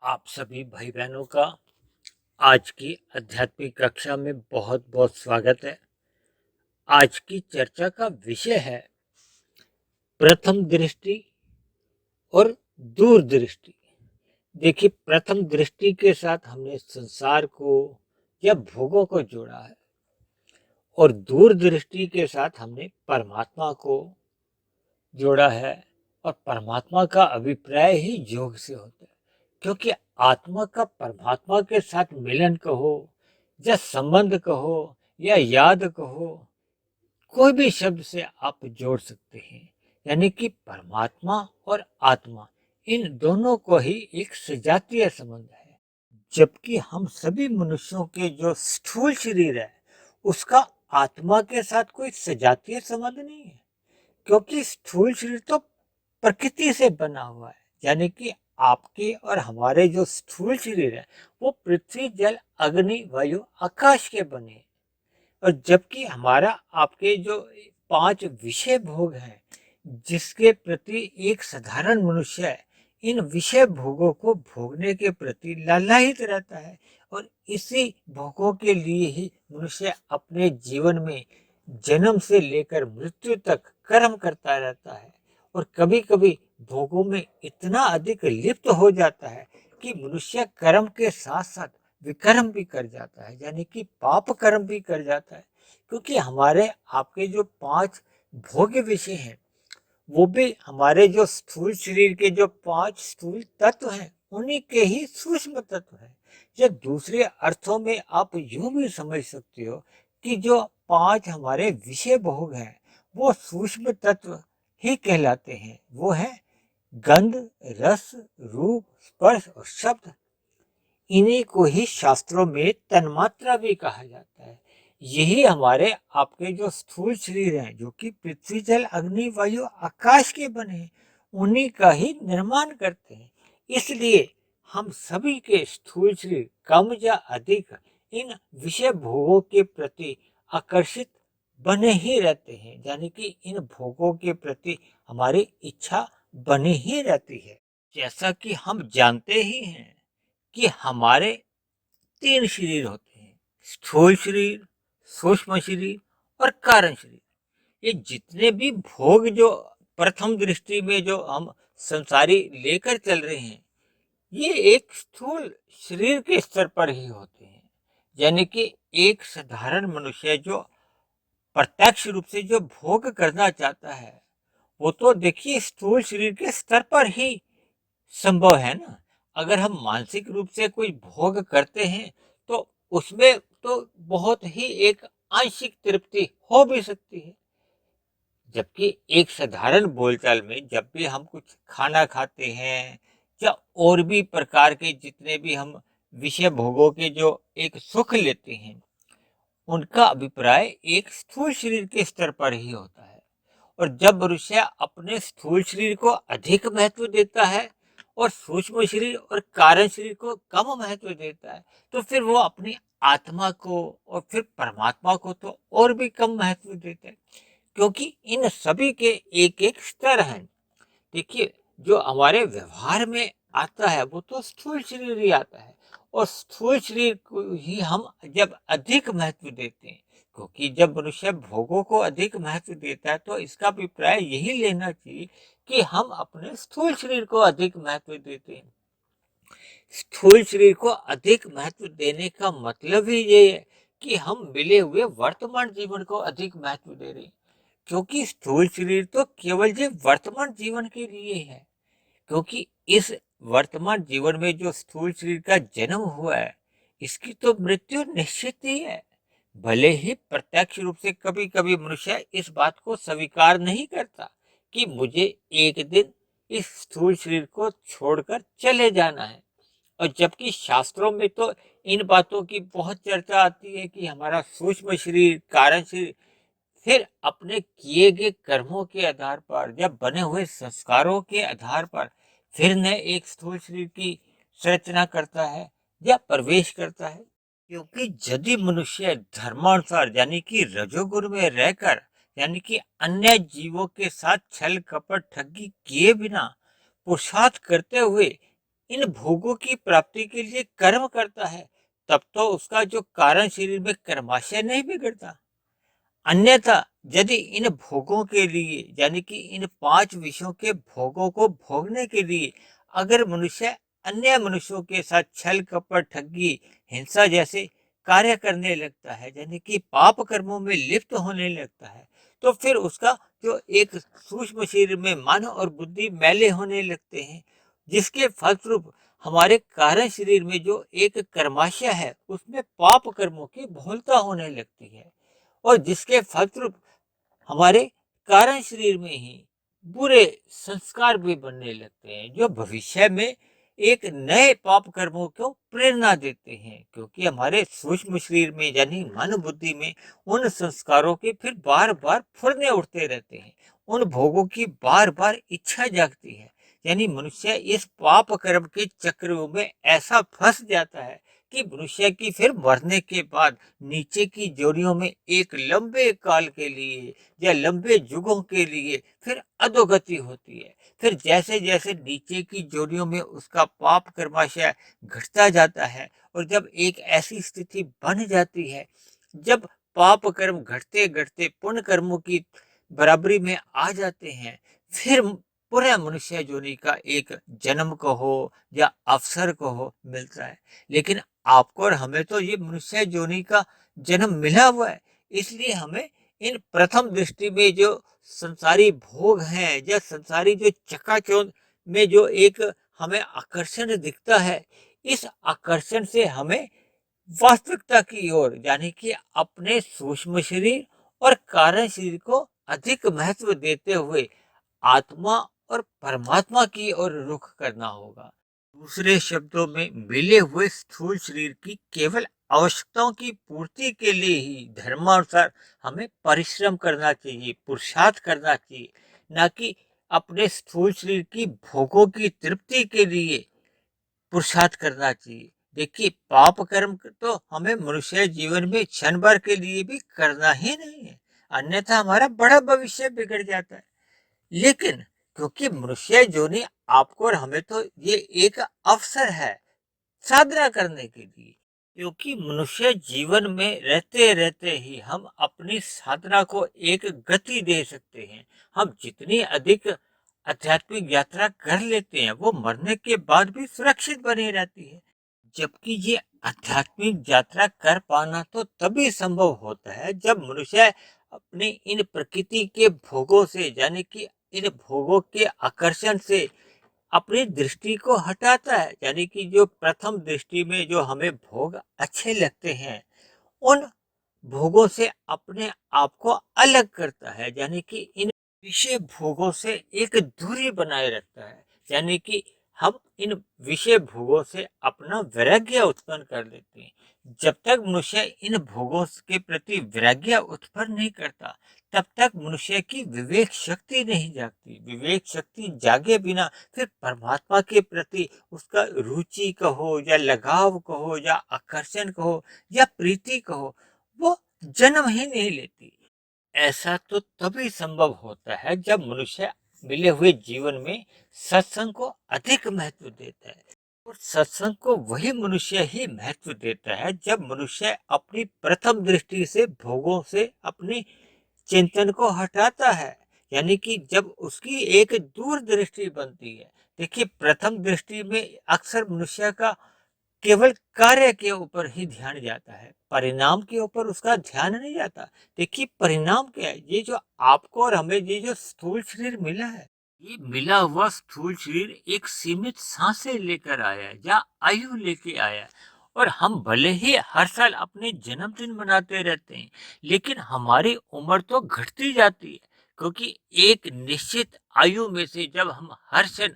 आप सभी भाई बहनों का आज की आध्यात्मिक कक्षा में बहुत बहुत स्वागत है। आज की चर्चा का विषय है प्रथम दृष्टि और दूरदृष्टि। देखिए, प्रथम दृष्टि के साथ हमने संसार को या भोगों को जोड़ा है और दूरदृष्टि के साथ हमने परमात्मा को जोड़ा है। और परमात्मा का अभिप्राय ही योग से होता है, क्योंकि आत्मा का परमात्मा के साथ मिलन कहो या संबंध कहो या याद कहो, कोई भी शब्द से आप जोड़ सकते हैं। यानी कि परमात्मा और आत्मा, इन दोनों को ही एक सजातीय संबंध है। जबकि हम सभी मनुष्यों के जो स्थूल शरीर है, उसका आत्मा के साथ कोई सजातीय संबंध नहीं है, क्योंकि स्थूल शरीर तो प्रकृति से बना हुआ है। यानी कि आपके और हमारे जो स्थूल शरीर है, वो पृथ्वी, जल, अग्नि, वायु, आकाश के बने हैं। और जबकि हमारा आपके जो 5 विषय भोग हैं, जिसके प्रति एक साधारण मनुष्य है इन विषय भोगों को भोगने के प्रति लालायित रहता है। और इसी भोगों के लिए ही मनुष्य अपने जीवन में जन्म से लेकर मृत्यु तक कर्म करता रहता है। और कभी कभी भोगों में इतना अधिक लिप्त हो जाता है कि मनुष्य कर्म के साथ साथ विकर्म भी कर जाता है, यानी कि पाप कर्म भी कर जाता है। क्योंकि हमारे आपके जो 5 भोग्य विषय हैं, वो भी हमारे जो स्थूल शरीर के जो 5 स्थूल तत्व हैं, उन्हीं के ही सूक्ष्म तत्व हैं। या दूसरे अर्थों में आप यूं भी समझ सकते हो कि जो 5 हमारे विषय भोग हैं, वो सूक्ष्म तत्व ही कहलाते हैं। वो है गंध, रस, रूप, स्पर्श और शब्द। इन्हीं को ही शास्त्रों में तन्मात्रा भी कहा जाता है। यही हमारे आपके जो स्थूल शरीर हैं, जो कि पृथ्वी, जल, अग्नि, वायु, आकाश के बने हैं, उन्हीं का ही निर्माण करते हैं। इसलिए हम सभी के स्थूल शरीर कम या अधिक इन विषय भोगों के प्रति आकर्षित बने ही रहते हैं। यानी कि इन भोगों के प्रति हमारी इच्छा बनी ही रहती है। जैसा कि हम जानते ही हैं कि हमारे 3 शरीर होते हैं: स्थूल शरीर, सूक्ष्म शरीर और कारण शरीर। ये जितने भी भोग जो प्रथम दृष्टि में जो हम संसारी लेकर चल रहे हैं, ये एक स्थूल शरीर के स्तर पर ही होते हैं। यानी कि एक साधारण मनुष्य जो प्रत्यक्ष रूप से जो भोग करना चाहता है, वो तो देखिए स्थूल शरीर के स्तर पर ही संभव है ना। अगर हम मानसिक रूप से कोई भोग करते हैं, तो उसमें तो बहुत ही एक आंशिक तृप्ति हो भी सकती है। जबकि एक साधारण बोलचाल में जब भी हम कुछ खाना खाते हैं या और भी प्रकार के जितने भी हम विषय भोगों के जो एक सुख लेते हैं, उनका अभिप्राय एक स्थूल शरीर के स्तर पर ही होता है। और जब मनुष्य अपने स्थूल शरीर को अधिक महत्व देता है और सूक्ष्म शरीर और कारण शरीर को कम महत्व देता है, तो फिर वो अपनी आत्मा को और फिर परमात्मा को तो और भी कम महत्व देता है। क्योंकि इन सभी के एक एक स्तर हैं। देखिए, जो हमारे व्यवहार में आता है, वो तो स्थूल शरीर ही आता है। और स्थूल शरीर को ही हम जब अधिक महत्व देते हैं, क्योंकि जब मनुष्य भोगों को अधिक महत्व देता है, तो इसका अभिप्राय यही लेना चाहिए कि हम अपने स्थूल शरीर को अधिक महत्व देते हैं। स्थूल शरीर को अधिक महत्व देने का मतलब ही ये है कि हम मिले हुए वर्तमान जीवन को अधिक महत्व दे रहे हैं। क्योंकि स्थूल शरीर तो केवल ये वर्तमान जीवन के लिए है। क्योंकि इस वर्तमान जीवन में जो स्थूल शरीर का जन्म हुआ है, इसकी तो मृत्यु निश्चित ही है। भले ही प्रत्यक्ष रूप से कभी कभी मनुष्य इस बात को स्वीकार नहीं करता कि मुझे एक दिन इस स्थूल शरीर को छोड़कर चले जाना है। और जबकि शास्त्रों में तो इन बातों की बहुत चर्चा आती है कि हमारा सूक्ष्म शरीर, कारण शरीर फिर अपने किए गए कर्मों के आधार पर या बने हुए संस्कारों के आधार पर फिर न एक स्थूल शरीर की संरचना करता है या प्रवेश करता है। क्योंकि यदि मनुष्य धर्मानुसार यानी कि रजोगुण में रहकर, यानी कि अन्य जीवों के साथ छल कपट ठगी किए बिना पुरुषार्थ करते हुए इन भोगों की प्राप्ति के लिए कर्म करता है, तब तो उसका जो कारण शरीर में कर्माशय नहीं बिगड़ता। अन्यथा यदि इन भोगों के लिए यानी कि इन 5 विषयों के भोगों को भोगने के लिए अगर मनुष्य अन्य मनुष्यों के साथ छल कपट ठगी हिंसा जैसे कार्य करने लगता है यानी कि पाप कर्मों में लिप्त होने लगता है, तो फिर उसका जो एक सूक्ष्म शरीर में मन और बुद्धि मैले होने लगते हैं, जिसके फलस्वरूप हमारे कारण शरीर में जो एक कर्माशय है उसमें पाप कर्मों की बहुलता होने लगती है, और जिसके फलस्वरूप हमारे कारण शरीर में ही बुरे संस्कार भी बनने लगते हैं, जो भविष्य में एक नए पाप कर्मों को प्रेरणा देते हैं, क्योंकि हमारे सूक्ष्म शरीर में यानी मन बुद्धि में उन संस्कारों के फिर बार बार फुरने उठते रहते हैं, उन भोगों की बार बार इच्छा जागती है। यानी मनुष्य इस पाप कर्म के चक्र में ऐसा फंस जाता है कि मनुष्य की फिर मरने के बाद नीचे की जोनियों में एक लंबे काल के लिए या लंबे युगों के लिए फिर अधोगति होती है। फिर जैसे जैसे नीचे की जोनियों में उसका पाप कर्माशय घटता जाता है, और जब एक ऐसी स्थिति बन जाती है जब पाप कर्म घटते घटते पुण्य कर्मों की बराबरी में आ जाते हैं, फिर पूरे मनुष्य जोनि का एक जन्म कहो या अवसर कहो मिलता है। लेकिन आपको और हमें तो ये मनुष्य जोनि का जन्म मिला हुआ है, इसलिए हमें इन प्रथम दृष्टि में जो संसारी भोग हैं या संसारी जो चकाचौंध में जो एक हमें आकर्षण दिखता है, इस आकर्षण से हमें वास्तविकता की ओर यानी कि अपने सूक्ष्म शरीर और कारण शरीर को अधिक महत्व देते हुए आत्मा और परमात्मा की ओर रुख करना होगा। दूसरे शब्दों में मिले हुए स्थूल शरीर की केवल आवश्यकताओं की पूर्ति के लिए ही धर्मानुसार हमें परिश्रम करना चाहिए, पुरुषार्थ करना चाहिए, न कि अपने स्थूल शरीर की भोगों की तृप्ति के लिए पुरुषार्थ करना चाहिए। देखिए, पाप कर्म तो हमें मनुष्य जीवन में क्षण भर के लिए भी करना ही नहीं है, अन्यथा हमारा बड़ा भविष्य बिगड़ जाता है। लेकिन क्योंकि मनुष्य जोनि आपको और हमें तो ये एक अवसर है साधना करने के लिए, क्योंकि मनुष्य जीवन में रहते रहते ही हम अपनी साधना को एक गति दे सकते हैं। हम जितनी अधिक आध्यात्मिक यात्रा कर लेते हैं वो मरने के बाद भी सुरक्षित बनी रहती है, जबकि ये आध्यात्मिक यात्रा कर पाना तो तभी संभव होता है जब मनुष्य अपने इन प्रकृति के भोगों से यानी कि इन भोगों के आकर्षण से अपनी दृष्टि को हटाता है, यानी कि जो प्रथम दृष्टि में जो हमें भोग अच्छे लगते हैं उन भोगों से अपने आप को अलग करता है, यानी कि इन विषय भोगों से एक दूरी बनाए रखता है। यानी कि हम इन विषय भोगों से अपना वैराग्य उत्पन्न कर लेते हैं। जब तक मनुष्य इन भोगों के प्रति वैराग्य उत्पन्न नहीं करता, तब तक मनुष्य की विवेक शक्ति नहीं जागती। विवेक शक्ति जागे बिना फिर परमात्मा के प्रति उसका रुचि कहो या लगाव कहो या आकर्षण कहो या प्रीति कहो, वो जन्म ही नहीं लेती। ऐसा तो तभी संभव होता है जब मनुष्य मिले हुए जीवन में सत्संग को अधिक महत्व देता है, और सत्संग को वही मनुष्य ही महत्व देता है जब मनुष्य अपनी प्रथम दृष्टि से भोगों से अपनी चिंतन को हटाता है, यानी कि जब उसकी एक दूरदृष्टि बनती है। देखिए, प्रथम दृष्टि में अक्सर मनुष्य का केवल कार्य के ऊपर ही ध्यान जाता है, परिणाम के ऊपर उसका ध्यान नहीं जाता। देखिए, परिणाम क्या है? ये जो आपको और हमें ये जो स्थूल शरीर मिला है, ये मिला हुआ स्थूल शरीर एक सीमित सांसें लेकर आया है या आयु लेके आया है, और हम भले ही हर साल अपने जन्मदिन मनाते रहते हैं, लेकिन हमारी उम्र तो घटती जाती है, क्योंकि एक निश्चित आयु में से जब हम हर क्षण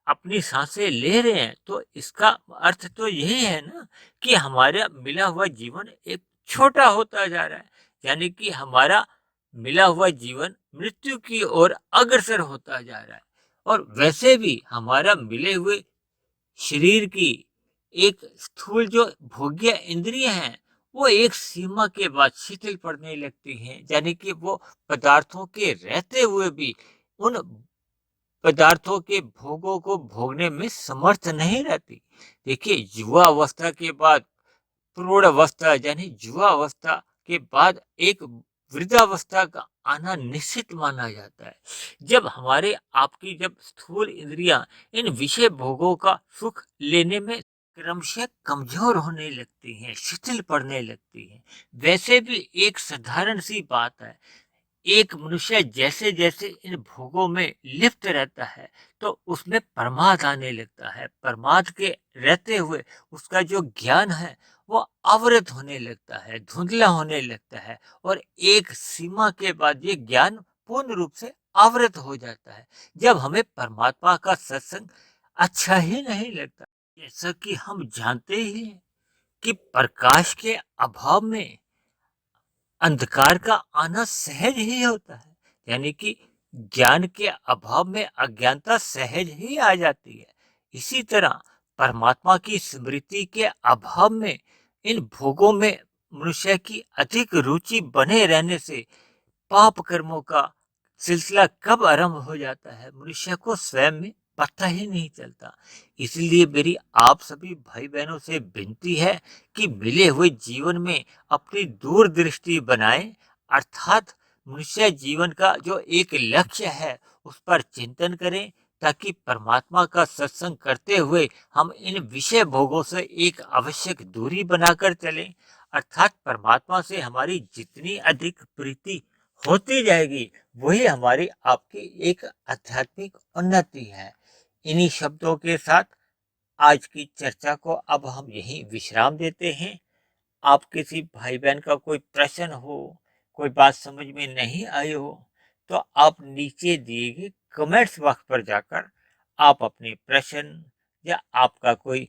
अपनी सांसें ले रहे हैं, तो इसका अर्थ तो यही है ना कि हमारा मिला हुआ जीवन एक छोटा होता जा रहा है, यानी कि हमारा मिला हुआ जीवन मृत्यु की ओर अग्रसर होता जा रहा है। और वैसे भी हमारा मिले हुए शरीर की एक स्थूल जो भोग्य इंद्रिय हैं, वो एक सीमा के बाद शिथिल पड़ने लगती हैं, यानी कि वो पदार्थों के रहते हुए भी उन पदार्थों के भोगों को भोगने में समर्थ नहीं रहती। देखिए, युवा अवस्था के बाद प्रौढ़ अवस्था यानी युवा अवस्था के बाद एक वृद्धावस्था का आना निश्चित माना जाता है। जब हमारे आपकी जब स्थूल इंद्रियां इन विषय भोगों का सुख लेने में क्रमशः कमजोर होने लगती हैं, शिथिल पड़ने लगती हैं। वैसे भी एक साधारण सी बात है, एक मनुष्य जैसे जैसे इन भोगों में लिप्त रहता है तो उसमें प्रमाद आने लगता है। प्रमाद के रहते हुए उसका जो ज्ञान है वो अवरत होने लगता है, धुंधला होने लगता है, और एक सीमा के बाद ये ज्ञान पूर्ण रूप से अवरत हो जाता है। जब हमें परमात्मा का सत्संग अच्छा ही नहीं लगता, जैसा कि हम जानते ही हैं कि प्रकाश के अभाव में अंधकार का आना सहज ही होता है, यानी कि ज्ञान के अभाव में अज्ञानता सहज ही आ जाती है। इसी तरह परमात्मा की स्मृति के अभाव में इन भोगों में मनुष्य की अधिक रुचि बने रहने से पाप कर्मों का सिलसिला कब आरंभ हो जाता है मनुष्य को स्वयं में पता ही नहीं चलता। इसलिए मेरी आप सभी भाई बहनों से विनती है कि मिले हुए जीवन में अपनी दूरदृष्टि बनाएं, अर्थात मनुष्य जीवन का जो एक लक्ष्य है उस पर चिंतन करें, ताकि परमात्मा का सत्संग करते हुए हम इन विषय भोगों से एक आवश्यक दूरी बनाकर चलें। अर्थात परमात्मा से हमारी जितनी अधिक प्रीति होती जाएगी वही हमारी आपकी एक आध्यात्मिक उन्नति है। इन्हीं शब्दों के साथ आज की चर्चा को अब हम यहीं विश्राम देते हैं। आप किसी भाई बहन का कोई प्रश्न हो, कोई बात समझ में नहीं आई हो, तो आप नीचे दिए गए कमेंट्स बॉक्स पर जाकर आप अपने प्रश्न या आपका कोई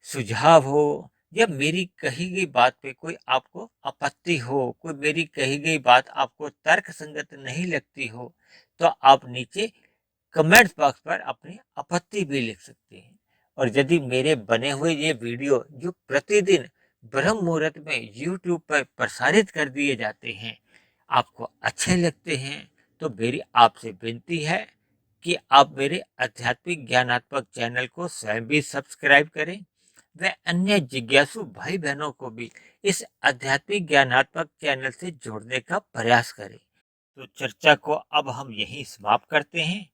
सुझाव हो, या मेरी कही गई बात पे कोई आपको आपत्ति हो, कोई मेरी कही गई बात आपको तर्क संगत नहीं लगती हो, तो आप नीचे कमेंट्स बॉक्स पर अपनी आपत्ति भी लिख सकते हैं। और यदि मेरे बने हुए ये वीडियो जो प्रतिदिन ब्रह्म मुहूर्त में यूट्यूब पर प्रसारित कर दिए जाते हैं आपको अच्छे लगते हैं, तो मेरी आपसे विनती है कि आप मेरे आध्यात्मिक ज्ञानात्मक चैनल को स्वयं भी सब्सक्राइब करें, व अन्य जिज्ञासु भाई बहनों को भी इस आध्यात्मिक ज्ञानात्मक चैनल से जोड़ने का प्रयास करें। तो चर्चा को अब हम यहीं समाप्त करते हैं।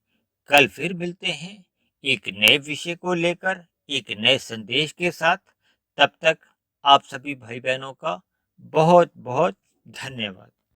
कल फिर मिलते हैं एक नए विषय को लेकर, एक नए संदेश के साथ। तब तक आप सभी भाई बहनों का बहुत बहुत धन्यवाद।